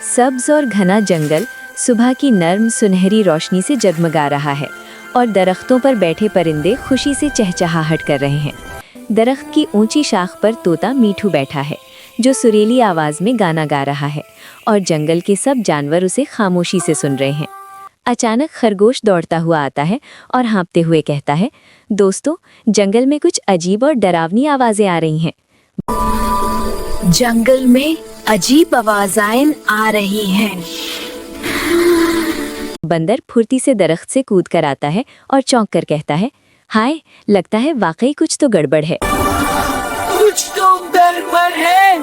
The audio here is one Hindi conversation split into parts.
सब्ज और घना जंगल सुबह की नर्म सुनहरी रोशनी से जगमगा रहा है और दरख्तों पर बैठे परिंदे खुशी से चहचहाहट कर रहे हैं। दरख्त की ऊंची शाख पर तोता मीठू बैठा है जो सुरीली आवाज में गाना गा रहा है और जंगल के सब जानवर उसे खामोशी से सुन रहे हैं। अचानक खरगोश दौड़ता हुआ आता है और हाँफते हुए कहता है, दोस्तों, जंगल में कुछ अजीब और डरावनी आवाजें आ रही हैं। जंगल में अजीब आवाजें आ रही हैं। बंदर फुर्ती से दरख्त से कूद कर आता है और चौंक कर कहता है, हाय, लगता है वाकई कुछ तो गड़बड़ है। कुछ तो गड़बड़ है।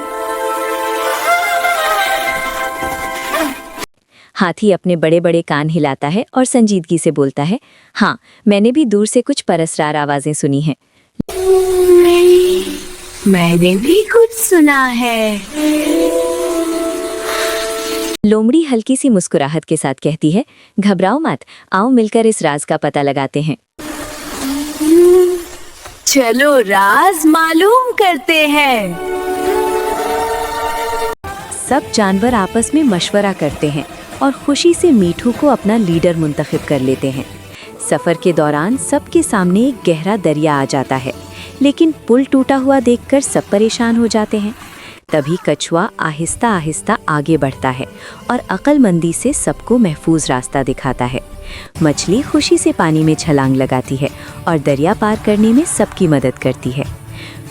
हाथी अपने बड़े बड़े कान हिलाता है और संजीदगी से बोलता है, हाँ, मैंने भी दूर से कुछ परसरार आवाजें सुनी हैं। मैंने भी कुछ सुना है। लोमड़ी हल्की सी मुस्कुराहट के साथ कहती है, घबराओ मत, आओ मिलकर इस राज का पता लगाते हैं। चलो राज मालूम करते हैं। सब जानवर आपस में मशवरा करते हैं और खुशी से मीठू को अपना लीडर मुंतखब कर लेते हैं। सफर के दौरान सबके सामने एक गहरा दरिया आ जाता है, लेकिन पुल टूटा हुआ देखकर सब परेशान हो जाते हैं। तभी कछुआ आहिस्ता आहिस्ता आगे बढ़ता है और अक्लमंदी से सबको महफूज रास्ता दिखाता है। मछली खुशी से पानी में छलांग लगाती है और दरिया पार करने में सबकी मदद करती है।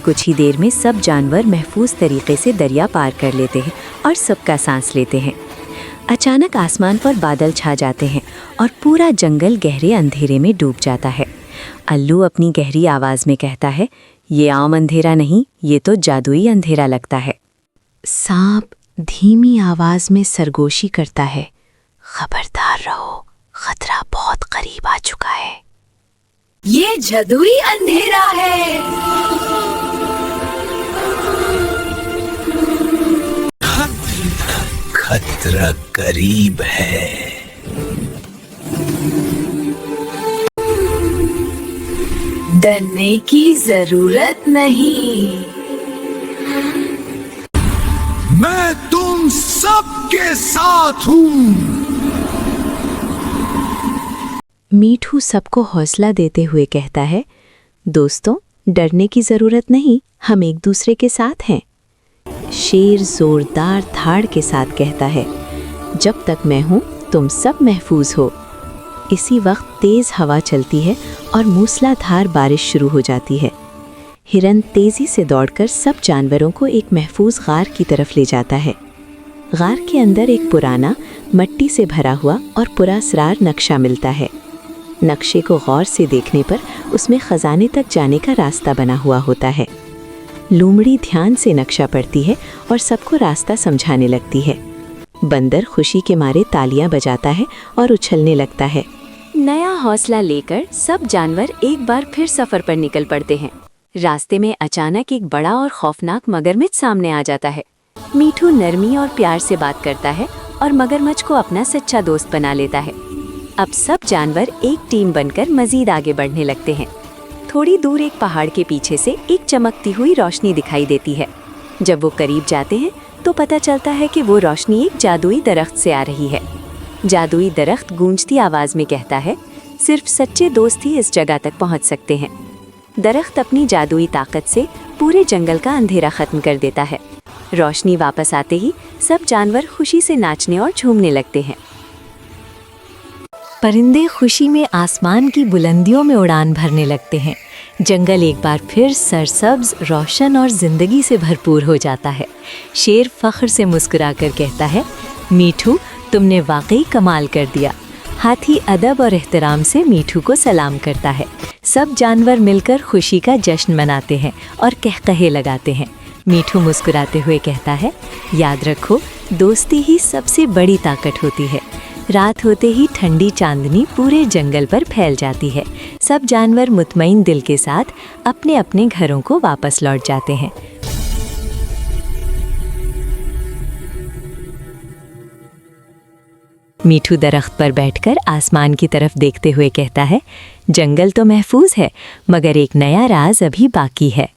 कुछ ही देर में सब जानवर महफूज तरीके से दरिया पार कर लेते हैं और सबका सांस लेते हैं। अचानक आसमान पर बादल छा जाते हैं और पूरा जंगल गहरे अंधेरे में डूब जाता है। अल्लू अपनी गहरी आवाज में कहता है, ये आम अंधेरा नहीं, ये तो जादुई अंधेरा लगता है। सांप धीमी आवाज में सरगोशी करता है, खबरदार रहो, खतरा बहुत करीब आ चुका है। ये जादुई अंधेरा है। खतरा करीब है। डरने की जरूरत नहीं। मैं तुम सबके साथ हूँ। मीठू सबको हौसला देते हुए कहता है, दोस्तों, डरने की जरूरत नहीं, हम एक दूसरे के साथ हैं। शेर जोरदार धाड़ के साथ कहता है, जब तक मैं हूँ तुम सब महफूज हो। इसी वक्त तेज हवा चलती है और मूसलाधार बारिश शुरू हो जाती है। हिरन तेजी से दौड़कर सब जानवरों को एक महफूज गार की तरफ ले जाता है। गार के अंदर एक पुराना मिट्टी से भरा हुआ और पुरअसरार नक्शा मिलता है। नक्शे को गौर से देखने पर उसमें खजाने तक जाने का रास्ता बना हुआ होता है। लोमड़ी ध्यान से नक्शा पढ़ती है और सबको रास्ता समझाने लगती है। बंदर खुशी के मारे तालियां बजाता है और उछलने लगता है। नया हौसला लेकर सब जानवर एक बार फिर सफर पर निकल पड़ते हैं। रास्ते में अचानक एक बड़ा और खौफनाक मगरमच्छ सामने आ जाता है। मीठू नरमी और प्यार से बात करता है और मगरमच्छ को अपना सच्चा दोस्त बना लेता है। अब सब जानवर एक टीम बनकर मजीद आगे बढ़ने लगते हैं। थोड़ी दूर एक पहाड़ के पीछे से एक चमकती हुई रोशनी दिखाई देती है। जब वो करीब जाते हैं तो पता चलता है कि वो रोशनी एक जादुई दरख्त से आ रही है। जादुई दरख्त गूंजती आवाज में कहता है, सिर्फ सच्चे दोस्त ही इस जगह तक पहुंच सकते हैं। दरख्त अपनी जादुई ताकत से पूरे जंगल का अंधेरा खत्म कर देता है। रोशनी वापस आते ही सब जानवर खुशी से नाचने और झूमने लगते हैं। परिंदे खुशी में आसमान की बुलंदियों में उड़ान भरने लगते हैं। जंगल एक बार फिर सरसब्ज, रोशन और जिंदगी से भरपूर हो जाता है। शेर फख्र से मुस्कुराकर कहता है, मीठू, तुमने वाकई कमाल कर दिया। हाथी अदब और एहतराम से मीठू को सलाम करता है। सब जानवर मिलकर खुशी का जश्न मनाते हैं और कहकहे लगाते हैं। मीठू मुस्कुराते हुए कहता है, याद रखो, दोस्ती ही सबसे बड़ी ताकत होती है। रात होते ही ठंडी चांदनी पूरे जंगल पर फैल जाती है। सब जानवर मुतमईन दिल के साथ अपने अपने घरों को वापस लौट जाते हैं। मीठू दरख्त पर बैठकर आसमान की तरफ देखते हुए कहता है, जंगल तो महफूज है, मगर एक नया राज अभी बाकी है।